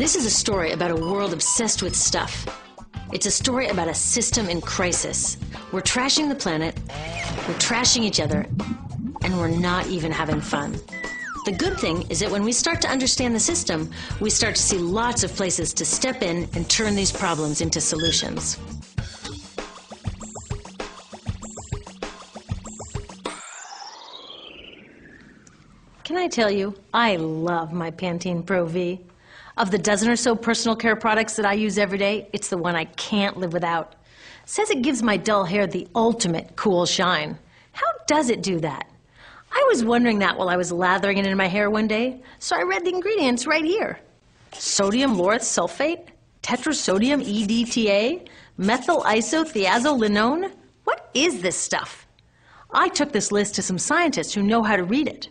This is a story about a world obsessed with stuff. It's a story about a system in crisis. We're trashing the planet, we're trashing each other, and we're not even having fun. The good thing is that when we start to understand the system, we start to see lots of places to step in and turn these problems into solutions. Can I tell you, I love my Pantene Pro V. Of the dozen or so personal care products that I use every day, it's the one I can't live without. It says it gives my dull hair the ultimate cool shine. How does it do that? I was wondering that while I was lathering it in my hair one day, so I read the ingredients right here. Sodium lauryl sulfate, tetrasodium EDTA, methyl isothiazolinone. What is this stuff? I took this list to some scientists who know how to read it.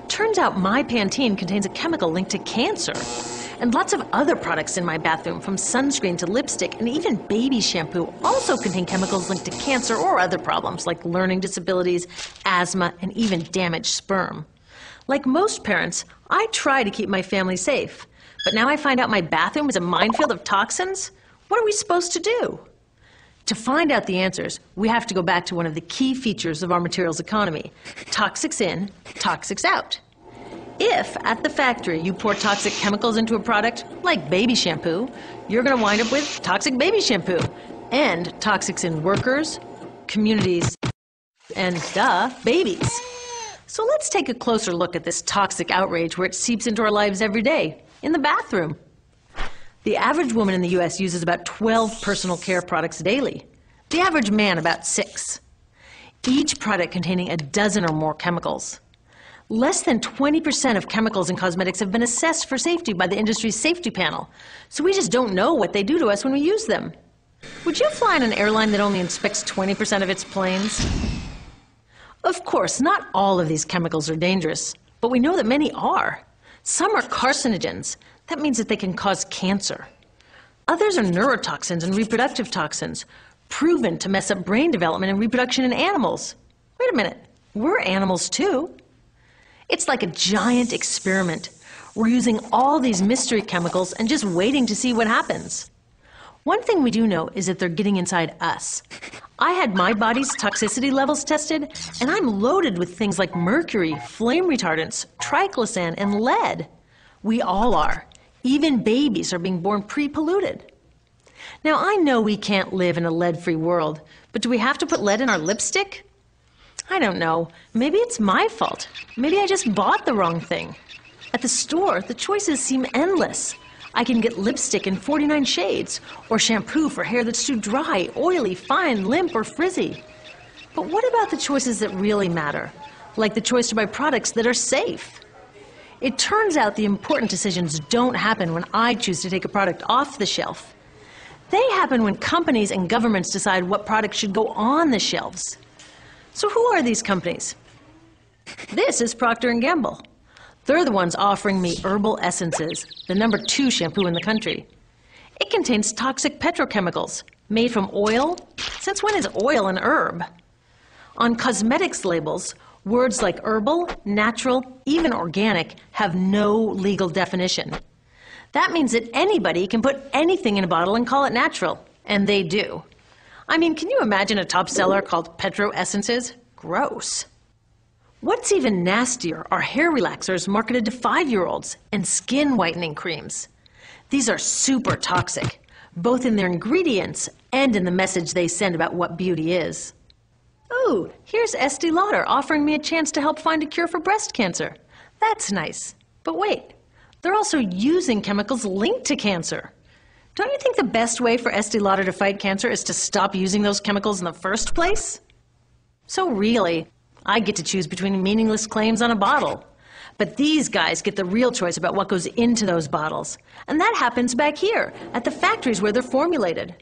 Turns out my Pantene contains a chemical linked to cancer. And lots of other products in my bathroom, from sunscreen to lipstick and even baby shampoo, also contain chemicals linked to cancer or other problems like learning disabilities, asthma, and even damaged sperm. Like most parents, I try to keep my family safe. But now I find out my bathroom is a minefield of toxins? What are we supposed to do? To find out the answers, we have to go back to one of the key features of our materials economy: toxics in, toxics out. If, at the factory, you pour toxic chemicals into a product, like baby shampoo, you're going to wind up with toxic baby shampoo, and toxics in workers, communities, and, babies. So let's take a closer look at this toxic outrage where it seeps into our lives every day, in the bathroom. The average woman in the U.S. uses about 12 personal care products daily. The average man about 6. Each product containing a dozen or more chemicals. Less than 20% of chemicals in cosmetics have been assessed for safety by the industry's safety panel, so we just don't know what they do to us when we use them. Would you fly on an airline that only inspects 20% of its planes? Of course, not all of these chemicals are dangerous, but we know that many are. Some are carcinogens. That means that they can cause cancer. Others are neurotoxins and reproductive toxins, proven to mess up brain development and reproduction in animals. Wait a minute, we're animals too. It's like a giant experiment. We're using all these mystery chemicals and just waiting to see what happens. One thing we do know is that they're getting inside us. I had my body's toxicity levels tested, and I'm loaded with things like mercury, flame retardants, triclosan, and lead. We all are. Even babies are being born pre-polluted. Now, I know we can't live in a lead-free world, but do we have to put lead in our lipstick? I don't know. Maybe it's my fault. Maybe I just bought the wrong thing. At the store, the choices seem endless. I can get lipstick in 49 shades, or shampoo for hair that's too dry, oily, fine, limp, or frizzy. But what about the choices that really matter? Like the choice to buy products that are safe? It turns out the important decisions don't happen when I choose to take a product off the shelf. They happen when companies and governments decide what products should go on the shelves. So who are these companies? This is Procter & Gamble. They're the ones offering me Herbal Essences, the #2 shampoo in the country. It contains toxic petrochemicals made from oil. Since when is oil an herb? On cosmetics labels, words like herbal, natural, even organic have no legal definition. That means that anybody can put anything in a bottle and call it natural, and they do. I mean, can you imagine a top seller called Petro Essences? Gross. What's even nastier are hair relaxers marketed to 5-year-olds and skin whitening creams. These are super toxic, both in their ingredients and in the message they send about what beauty is. Oh, here's Estee Lauder offering me a chance to help find a cure for breast cancer. That's nice. But wait, they're also using chemicals linked to cancer. Don't you think the best way for Estee Lauder to fight cancer is to stop using those chemicals in the first place? So really, I get to choose between meaningless claims on a bottle. But these guys get the real choice about what goes into those bottles. And that happens back here, at the factories where they're formulated.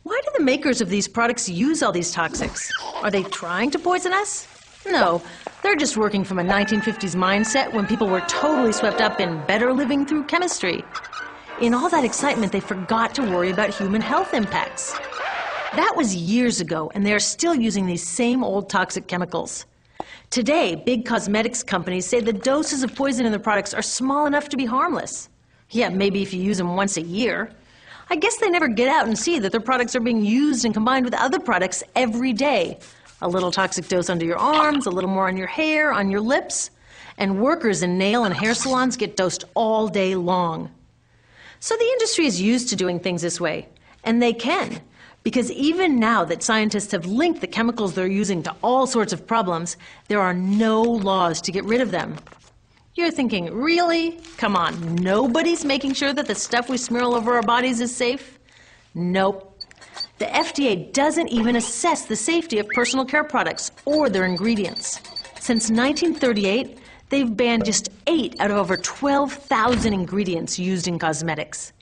Why do the makers of these products use all these toxics? Are they trying to poison us? No, they're just working from a 1950s mindset when people were totally swept up in better living through chemistry. In all that excitement, they forgot to worry about human health impacts. That was years ago, and they are still using these same old toxic chemicals. Today, big cosmetics companies say the doses of poison in their products are small enough to be harmless. Yeah, maybe if you use them once a year. I guess they never get out and see that their products are being used and combined with other products every day. A little toxic dose under your arms, a little more on your hair, on your lips. And workers in nail and hair salons get dosed all day long. So the industry is used to doing things this way. And they can. Because even now that scientists have linked the chemicals they're using to all sorts of problems, there are no laws to get rid of them. You're thinking, really? Come on, nobody's making sure that the stuff we smear all over our bodies is safe? Nope. The FDA doesn't even assess the safety of personal care products or their ingredients. Since 1938, they've banned just 8 out of over 12,000 ingredients used in cosmetics.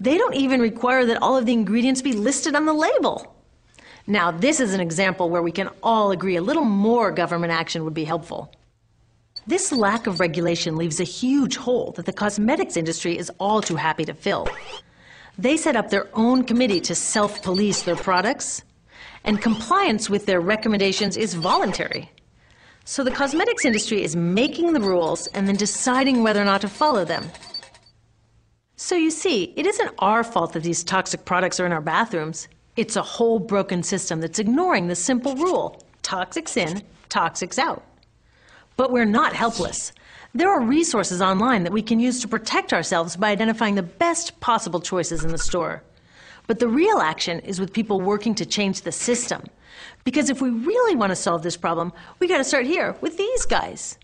They don't even require that all of the ingredients be listed on the label. Now, this is an example where we can all agree a little more government action would be helpful. This lack of regulation leaves a huge hole that the cosmetics industry is all too happy to fill. They set up their own committee to self-police their products, and compliance with their recommendations is voluntary. So the cosmetics industry is making the rules and then deciding whether or not to follow them. So you see, it isn't our fault that these toxic products are in our bathrooms. It's a whole broken system that's ignoring the simple rule: toxics in, toxics out. But we're not helpless. There are resources online that we can use to protect ourselves by identifying the best possible choices in the store. But the real action is with people working to change the system. Because if we really want to solve this problem, we got to start here with these guys.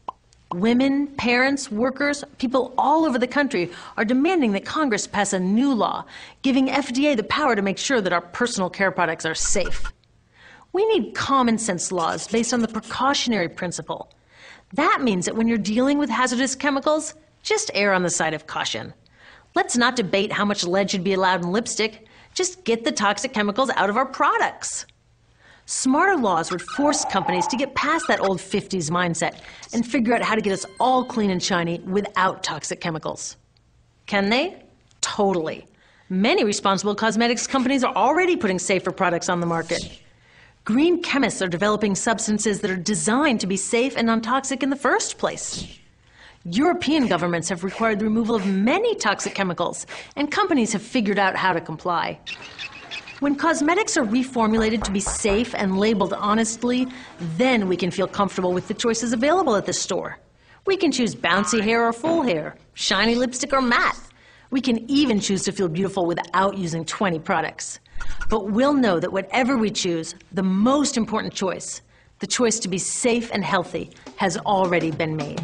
Women, parents, workers, people all over the country are demanding that Congress pass a new law, giving FDA the power to make sure that our personal care products are safe. We need common sense laws based on the precautionary principle. That means that when you're dealing with hazardous chemicals, just err on the side of caution. Let's not debate how much lead should be allowed in lipstick. Just get the toxic chemicals out of our products. Smarter laws would force companies to get past that old 50s mindset and figure out how to get us all clean and shiny without toxic chemicals. Can they? Totally. Many responsible cosmetics companies are already putting safer products on the market. Green chemists are developing substances that are designed to be safe and non-toxic in the first place. European governments have required the removal of many toxic chemicals, and companies have figured out how to comply. When cosmetics are reformulated to be safe and labeled honestly, then we can feel comfortable with the choices available at the store. We can choose bouncy hair or full hair, shiny lipstick or matte. We can even choose to feel beautiful without using 20 products. But we'll know that whatever we choose, the most important choice, the choice to be safe and healthy, has already been made.